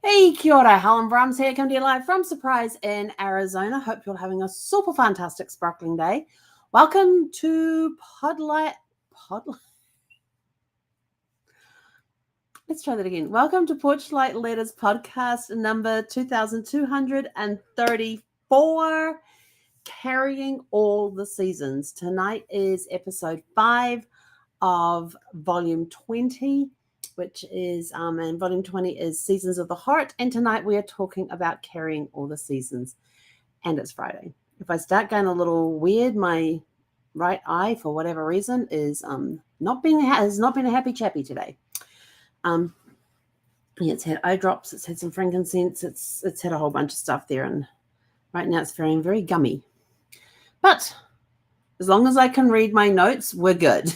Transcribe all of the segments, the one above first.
Hey, kia ora, Helen Brahms here, coming to you live from Surprise in Arizona. Hope you're having a super fantastic sparkling day. Welcome to Podlight. Let's try that again. Welcome to Porchlight Letters podcast number 2234, Carrying All the Seasons. Tonight is episode 5 of volume 20. Which is, and volume 20 is Seasons of the Heart. And tonight we are talking about carrying all the seasons. And it's Friday. If I start going a little weird, my right eye, for whatever reason, is has not been a happy chappy today. It's had eye drops, it's had some frankincense, it's had a whole bunch of stuff there. And right now it's feeling very gummy. But as long as I can read my notes, we're good.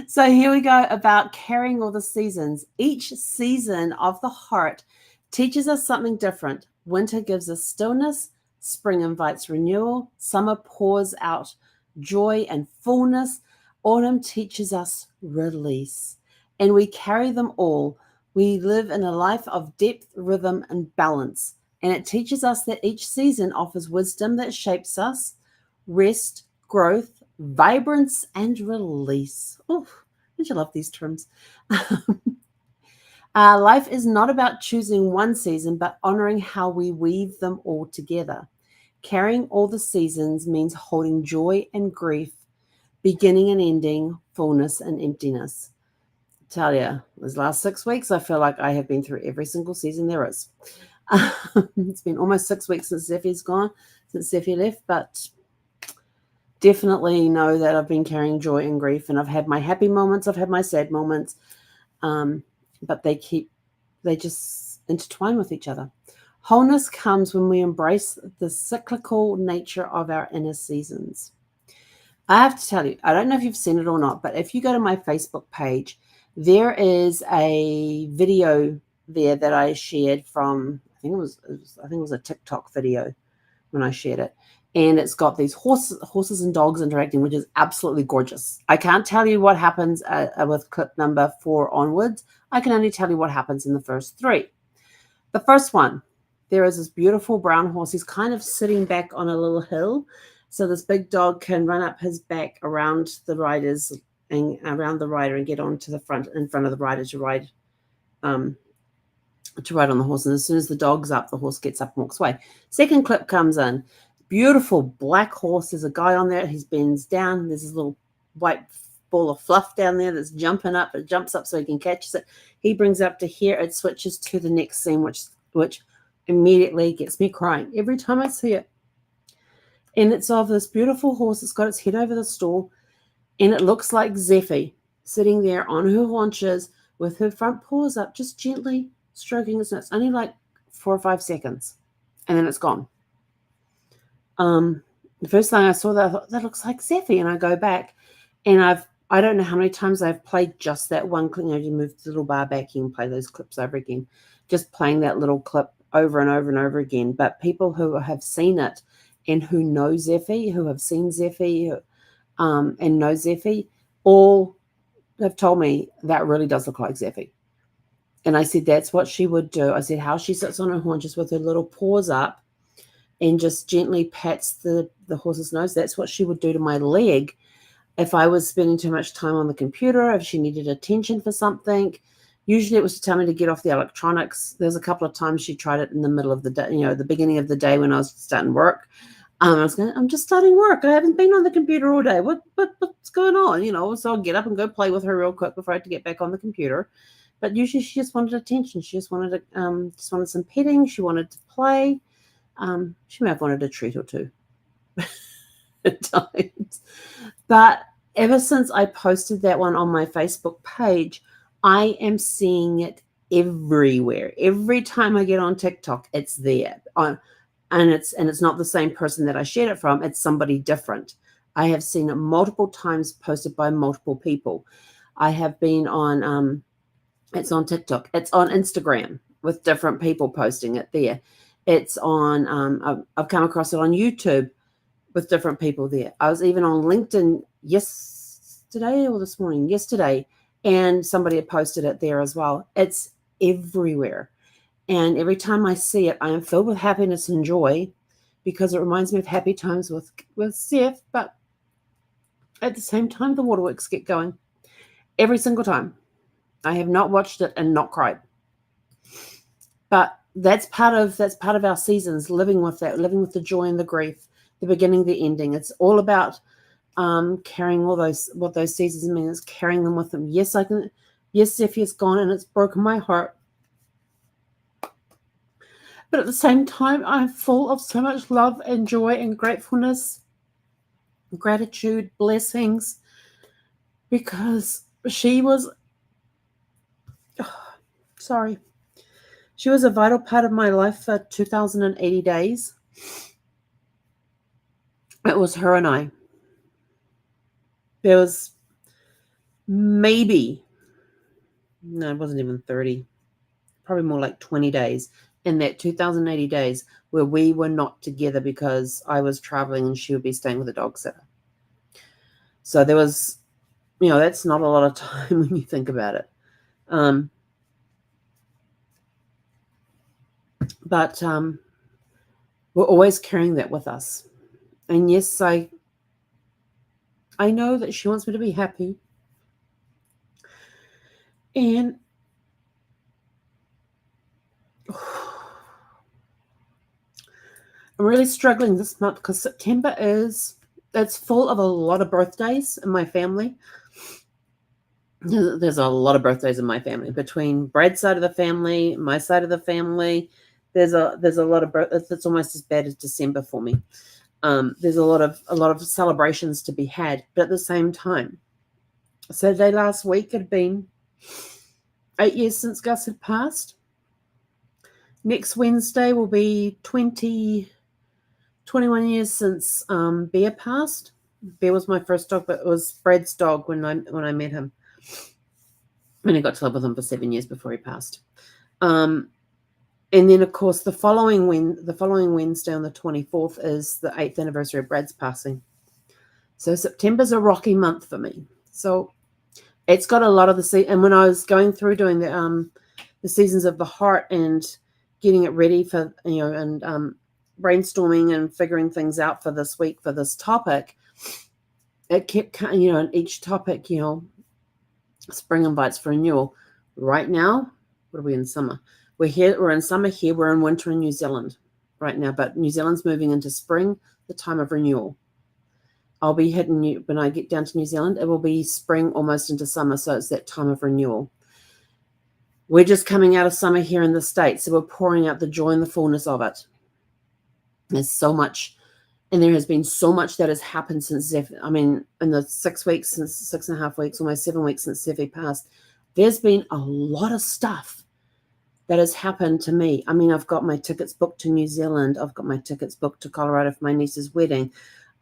So here we go about carrying all the seasons. Each season of the heart teaches us something different. Winter gives us stillness. Spring invites renewal. Summer pours out joy and fullness. Autumn teaches us release. And we carry them all. We live in a life of depth, rhythm, and balance. And it teaches us that each season offers wisdom that shapes us, rest, growth, vibrance, and release. Oh, don't you love these terms? Life is not about choosing one season, but honoring how we weave them all together. Carrying all the seasons means holding joy and grief, beginning and ending, fullness and emptiness. I tell you, these last 6 weeks, I feel like I have been through every single season there is. It's been almost 6 weeks since Zephy's gone, since Zephy left, but definitely know that I've been carrying joy and grief, and I've had my happy moments, I've had my sad moments, but they just intertwine with each other. Wholeness comes when we embrace the cyclical nature of our inner seasons. I have to tell you, I don't know if you've seen it or not, but if you go to my Facebook page, there is a video there that I shared from, I think it was a TikTok video when I shared it. And it's got these horses and dogs interacting, which is absolutely gorgeous. I can't tell you what happens with clip number 4 onwards. I can only tell you what happens in the first 3. The first one, there is this beautiful brown horse. He's kind of sitting back on a little hill. So this big dog can run up his back around the riders and around the rider and get onto the front, in front of the rider to ride on the horse. And as soon as the dog's up, the horse gets up and walks away. Second clip comes in. Beautiful black horse. There's a guy on there. He bends down. There's this little white ball of fluff down there that's jumping up. It jumps up so he can catch it. He brings it up to here. It switches to the next scene, which immediately gets me crying every time I see it. And it's of this beautiful horse. It's got its head over the stall, and it looks like Zephy sitting there on her haunches with her front paws up, just gently stroking its nose. Only like 4 or 5 seconds, and then it's gone. The first thing I saw that, I thought, that looks like Zephy, and I go back, and I don't know how many times I've played just that one clip. You move the little bar back and play those clips over again, just playing that little clip over and over and over again. But people who have seen it and who know Zephy, who have seen Zephy, and know Zephy, all have told me that really does look like Zephy. And I said, that's what she would do. I said, how she sits on her haunches with her little paws up and just gently pats the horse's nose. That's what she would do to my leg if I was spending too much time on the computer, if she needed attention for something. Usually it was to tell me to get off the electronics. There's a couple of times she tried it in the middle of the day, the beginning of the day when I was starting work. I was going, I'm just starting work. I haven't been on the computer all day. What's going on? So I'll get up and go play with her real quick before I had to get back on the computer. But usually she just wanted attention. She just wanted some petting. She wanted to play. She may have wanted a treat or two at times. But ever since I posted that one on my Facebook page, I am seeing it everywhere. Every time I get on TikTok, it's there. And it's not the same person that I shared it from. It's somebody different. I have seen it multiple times posted by multiple people. I have been on, it's on TikTok. It's on Instagram with different people posting it there. It's on, I've come across it on YouTube with different people there. I was even on LinkedIn yesterday, and somebody had posted it there as well. It's everywhere. And every time I see it, I am filled with happiness and joy because it reminds me of happy times with Seth. But at the same time, the waterworks get going every single time. I have not watched it and not cried. But that's part of our seasons, living with the joy and the grief, the beginning, the ending. It's all about carrying all what those seasons mean. It's carrying them with them. Yes, Zephy is gone and it's broken my heart. But at the same time, I'm full of so much love and joy and gratefulness, gratitude, blessings, because she was, she was a vital part of my life for 2,080 days. It was her and I. There was it wasn't even 30, probably more like 20 days in that 2,080 days where we were not together because I was traveling and she would be staying with a dog sitter. So there was, that's not a lot of time when you think about it. But we're always carrying that with us. And yes, I know that she wants me to be happy. And I'm really struggling this month because September it's full of a lot of birthdays in my family. There's a lot of birthdays in my family between Brad's side of the family, my side of the family. There's a lot of it's almost as bad as December for me. There's a lot of celebrations to be had, but at the same time, Saturday last week had been 8 years since Gus had passed. Next Wednesday will be 21 years since Bear passed. Bear was my first dog, but it was Brad's dog when I met him. And I got to live with him for 7 years before he passed. And then, of course, the following Wednesday on the 24th is the 8th anniversary of Brad's passing. So September's a rocky month for me. So it's got a lot of and when I was going through doing the seasons of the heart and getting it ready for, and brainstorming and figuring things out for this week for this topic, it kept, and each topic, spring invites for renewal. Right now, what are we in summer? We're in summer here. We're in winter in New Zealand right now, but New Zealand's moving into spring, the time of renewal. I'll be hitting when I get down to New Zealand, it will be spring almost into summer, so it's that time of renewal. We're just coming out of summer here in the States, so we're pouring out the joy and the fullness of it. There's so much, and there has been so much that has happened since in the 6 weeks, since 6.5 weeks, almost 7 weeks since Zephy passed, there's been a lot of stuff that has happened to me. I've got my tickets booked to New Zealand. I've got my tickets booked to Colorado for my niece's wedding.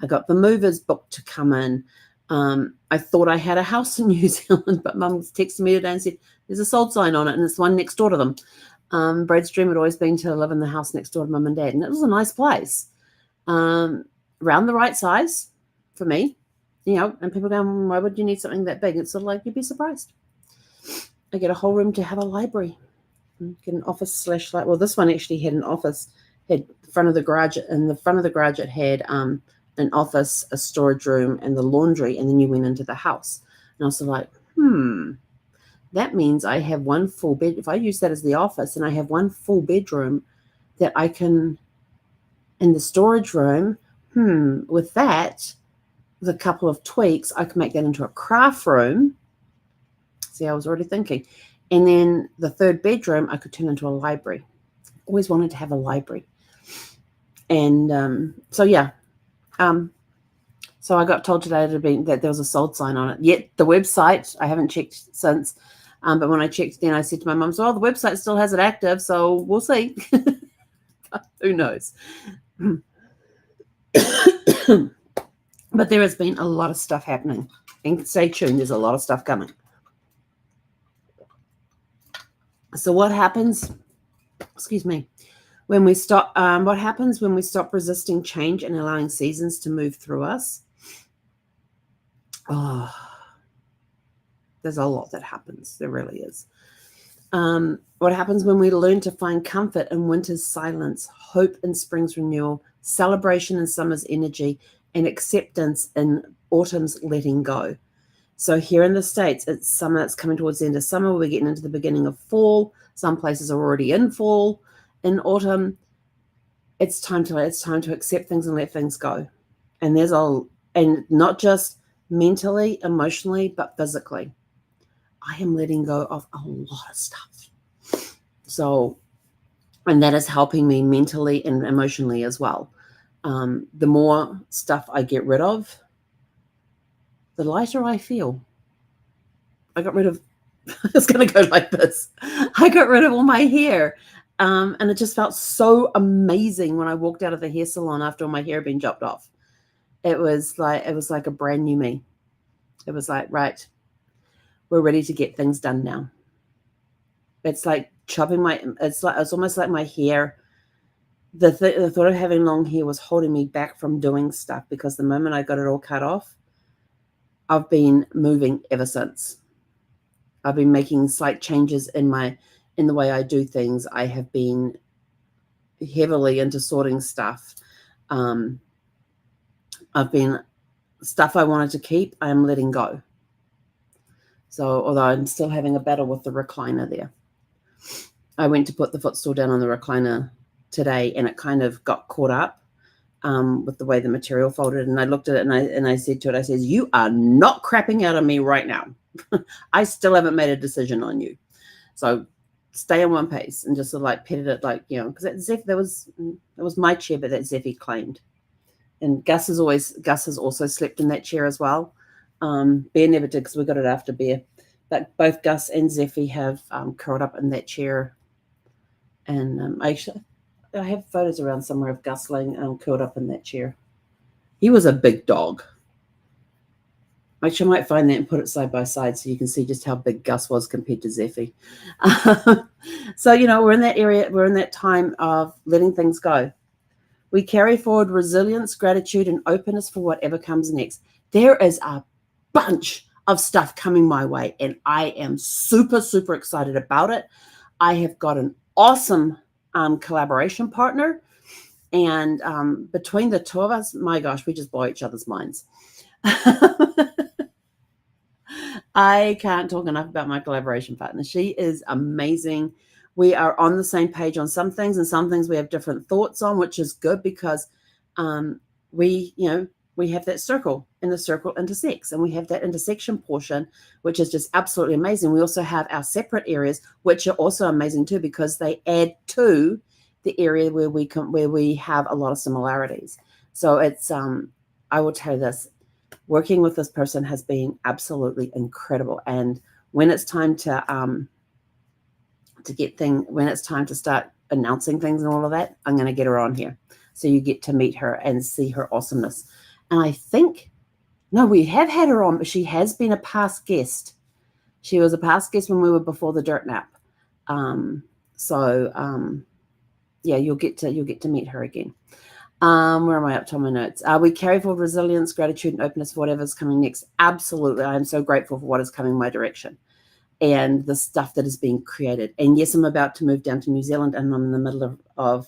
I got the movers booked to come in. I thought I had a house in New Zealand, but Mum texted me today and said, there's a sold sign on it, and it's one next door to them. Brad's dream had always been to live in the house next door to Mum and Dad, and it was a nice place. Around the right size for me, and people go, why would you need something that big? It's sort of like, you'd be surprised. I get a whole room to have a library. Get an office / well, this one actually had an office, had the front of the garage. In the front of the garage, it had an office, a storage room, and the laundry, and then you went into the house. And I was like, that means I have one full bed. If I use that as the office, and I have one full bedroom that I can, in the storage room, with that, with a couple of tweaks, I can make that into a craft room. See, I was already thinking. And then the third bedroom, I could turn into a library. Always wanted to have a library. And so I got told today that there was a sold sign on it. Yet the website, I haven't checked since. But when I checked then, I said to my mum, the website still has it active, so we'll see. Who knows? But there has been a lot of stuff happening. And stay tuned, there's a lot of stuff coming. So what happens, when we stop, what happens when we stop resisting change and allowing seasons to move through us? Oh, there's a lot that happens. There really is. What happens when we learn to find comfort in winter's silence, hope in spring's renewal, celebration in summer's energy, and acceptance in autumn's letting go. So here in the States, it's summer. It's coming towards the end of summer. We're getting into the beginning of fall. Some places are already in fall. In autumn, it's time to accept things and let things go. And and not just mentally, emotionally, but physically. I am letting go of a lot of stuff. So, and that is helping me mentally and emotionally as well. The more stuff I get rid of, the lighter I feel. I got rid of, it's going to go like this. I got rid of all my hair. And it just felt so amazing when I walked out of the hair salon after all my hair had been chopped off. It was like a brand new me. It was like, right, we're ready to get things done now. It's like it's almost like my hair. The thought of having long hair was holding me back from doing stuff, because the moment I got it all cut off, I've been moving ever since. I've been making slight changes in the way I do things. I have been heavily into sorting stuff. Stuff I wanted to keep, I'm letting go. So although I'm still having a battle with the recliner there. I went to put the footstool down on the recliner today, and it kind of got caught up with the way the material folded. And I looked at it and I said to it, I says, you are not crapping out on me right now. I still haven't made a decision on you. So stay on one pace, and just sort of like petted it, like, because that was my chair, but that Zeffy claimed. And Gus has also slept in that chair as well. Bear never did, because we got it after Bear. But both Gus and Zeffy have curled up in that chair. And I have photos around somewhere of Gus laying curled up in that chair. He was a big dog. Actually, I might find that and put it side by side so you can see just how big Gus was compared to Zeffy. So, we're in that area. We're in that time of letting things go. We carry forward resilience, gratitude, and openness for whatever comes next. There is a bunch of stuff coming my way, and I am super, super excited about it. I have got an awesome collaboration partner, and between the two of us, my gosh, we just blow each other's minds. I can't talk enough about my collaboration partner. She is amazing. We are on the same page on some things, and some things we have different thoughts on, which is good, because we have that circle, and the circle intersects, and we have that intersection portion, which is just absolutely amazing. We also have our separate areas, which are also amazing too, because they add to the area where we have a lot of similarities. So it's I will tell you this, working with this person has been absolutely incredible. And when it's time when it's time to start announcing things and all of that, I'm going to get her on here, so you get to meet her and see her awesomeness. And I think, no, we have had her on, but she has been a past guest. She was a past guest when we were before the Dirt Nap. Yeah, you'll get to meet her again. Where am I up to on my notes? We carry forward resilience, gratitude, and openness for whatever's coming next. Absolutely. I am so grateful for what is coming my direction and the stuff that is being created. And yes, I'm about to move down to New Zealand, and I'm in the middle of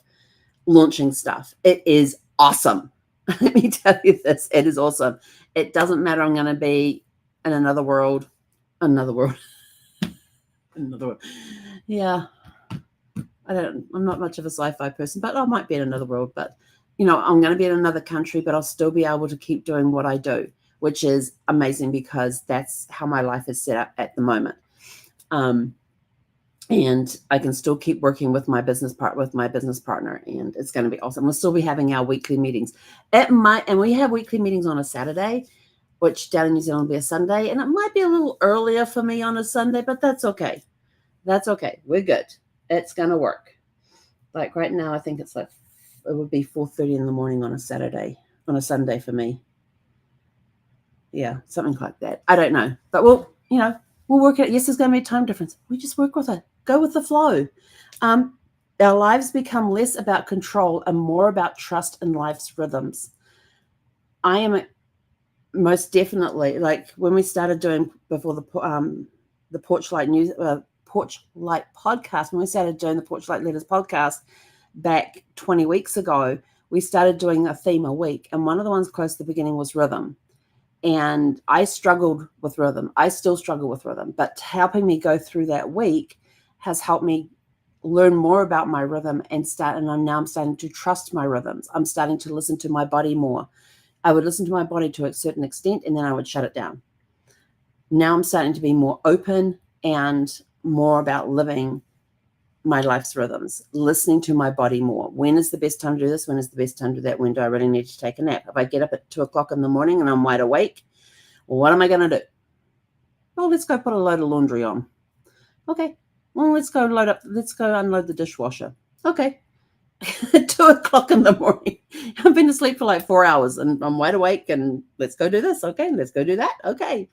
launching stuff. It is awesome. Let me tell you this. It is awesome. It doesn't matter. I'm going to be in another world. Yeah. I'm not much of a sci-fi person, but I might be in another world. But, I'm going to be in another country, but I'll still be able to keep doing what I do, which is amazing, because that's how my life is set up at the moment. And I can still keep working with my business partner, and it's going to be awesome. We'll still be having our weekly meetings. And we have weekly meetings on a Saturday, which down in New Zealand will be a Sunday, and it might be a little earlier for me on a Sunday, but that's okay. That's okay. We're good. It's going to work. Like right now, I think it would be 4:30 in the morning on a Sunday for me. Yeah, something like that. I don't know, but we'll work it. Yes, there's going to be a time difference. We just work with it. Go with the flow. Our lives become less about control and more about trust in life's rhythms. I am most definitely, like when we started doing before the Porch Light Porch Light podcast, when we started doing the Porch Light Letters podcast back 20 weeks ago, we started doing a theme a week. And one of the ones close to the beginning was rhythm. And I struggled with rhythm. I still struggle with rhythm, but helping me go through that week has helped me learn more about my rhythm and I'm starting to trust my rhythms. I'm starting to listen to my body more. I would listen to my body to a certain extent and then I would shut it down. Now I'm starting to be more open and more about living my life's rhythms, listening to my body more. When is the best time to do this? When is the best time to do that? When do I really need to take a nap? If I get up at 2:00 in the morning and I'm wide awake, well, what am I going to do? Oh, let's go put a load of laundry on. Okay. Well, let's go unload the dishwasher. Okay. 2:00 in the morning. I've been asleep for like 4 hours and I'm wide awake and let's go do this. Okay. Let's go do that. Okay.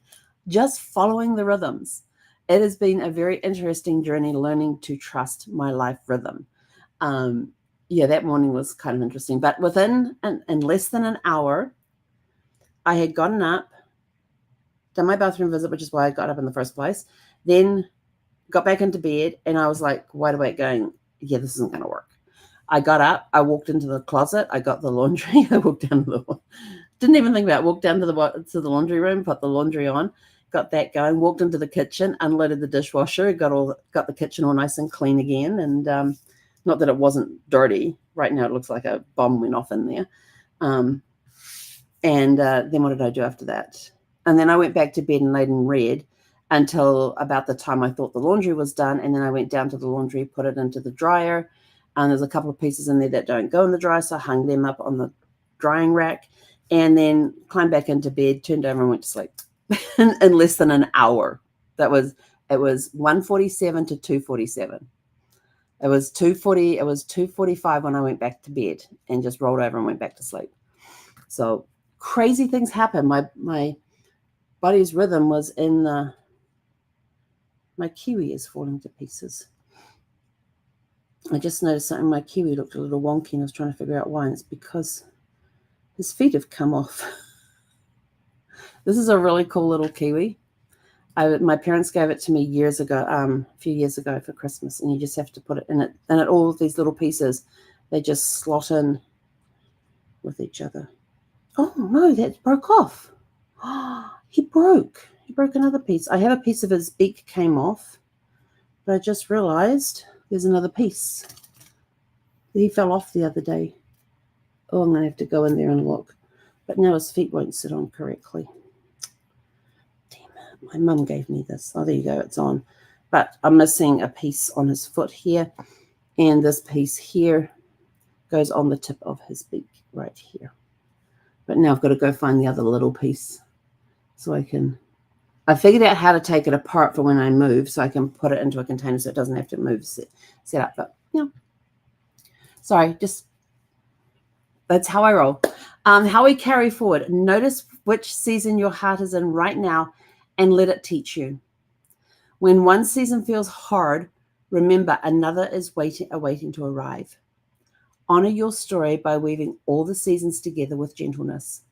Just following the rhythms. It has been a very interesting journey learning to trust my life rhythm. That morning was kind of interesting, but in less than an hour, I had gotten up, done my bathroom visit, which is why I got up in the first place, then got back into bed and I was like wide awake going, yeah, this isn't going to work. I got up, I walked into the closet, I got the laundry, I walked down didn't even think about it, walked down to the laundry room, put the laundry on, got that going, walked into the kitchen, unloaded the dishwasher, got the kitchen all nice and clean again. And not that it wasn't dirty. Right now it looks like a bomb went off in there. Then what did I do after that? And then I went back to bed and laid and read until about the time I thought the laundry was done. And then I went down to the laundry, put it into the dryer. And there's a couple of pieces in there that don't go in the dryer. So I hung them up on the drying rack and then climbed back into bed, turned over and went to sleep in less than an hour. It was 1:47 to 2:47. It was 2:45 when I went back to bed and just rolled over and went back to sleep. So crazy things happen. My body's rhythm was in my kiwi is falling to pieces. I just noticed something. My kiwi looked a little wonky and I was trying to figure out why. And it's because his feet have come off. This is a really cool little kiwi. My parents gave it to me a few years ago for Christmas, and you just have to put it in it. And all of these little pieces, they just slot in with each other. Oh, no, that broke off. He broke another piece. I have a piece of his beak came off, but I just realized there's another piece. He fell off the other day. Oh, I'm going to have to go in there and look. But now his feet won't sit on correctly. My mum gave me this. Oh, there you go. It's on. But I'm missing a piece on his foot here. And this piece here goes on the tip of his beak right here. But now I've got to go find the other little piece so I figured out how to take it apart for when I move so I can put it into a container so it doesn't have to move set up. But, sorry, that's how I roll. How we carry forward. Notice which season your heart is in right now and let it teach you. When one season feels hard, remember another is awaiting to arrive. Honor your story by weaving all the seasons together with gentleness.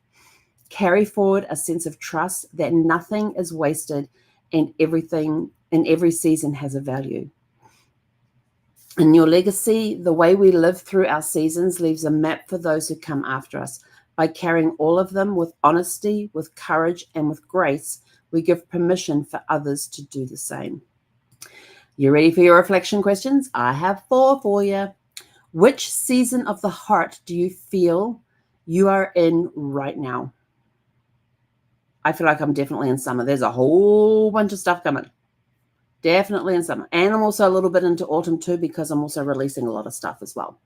Carry forward a sense of trust that nothing is wasted and every season has a value. In your legacy, the way we live through our seasons leaves a map for those who come after us. By carrying all of them with honesty, with courage, and with grace, we give permission for others to do the same. You ready for your reflection questions? I have 4 for you. Which season of the heart do you feel you are in right now? I feel like I'm definitely in summer. There's a whole bunch of stuff coming. Definitely in summer. And I'm also a little bit into autumn too because I'm also releasing a lot of stuff as well.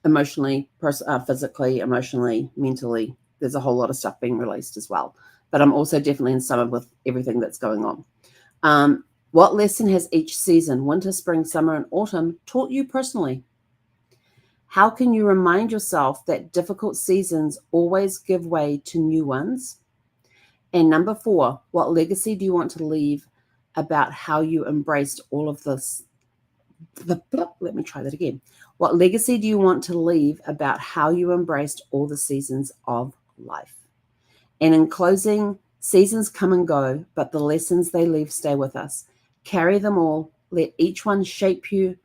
Emotionally, physically, emotionally, mentally. There's a whole lot of stuff being released as well. But I'm also definitely in summer with everything that's going on. What lesson has each season, winter, spring, summer, and autumn, taught you personally? How can you remind yourself that difficult seasons always give way to new ones? And number 4, what legacy do you want to leave about how you embraced all of this? Let me try that again. What legacy do you want to leave about how you embraced all the seasons of life? And in closing, seasons come and go, but the lessons they leave stay with us. Carry them all, Let each one shape you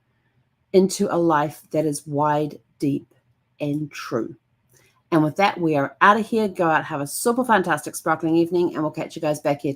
into a life that is wide, deep, and true. And with that, we are out of here. Go out, have a super fantastic, sparkling evening, and we'll catch you guys back here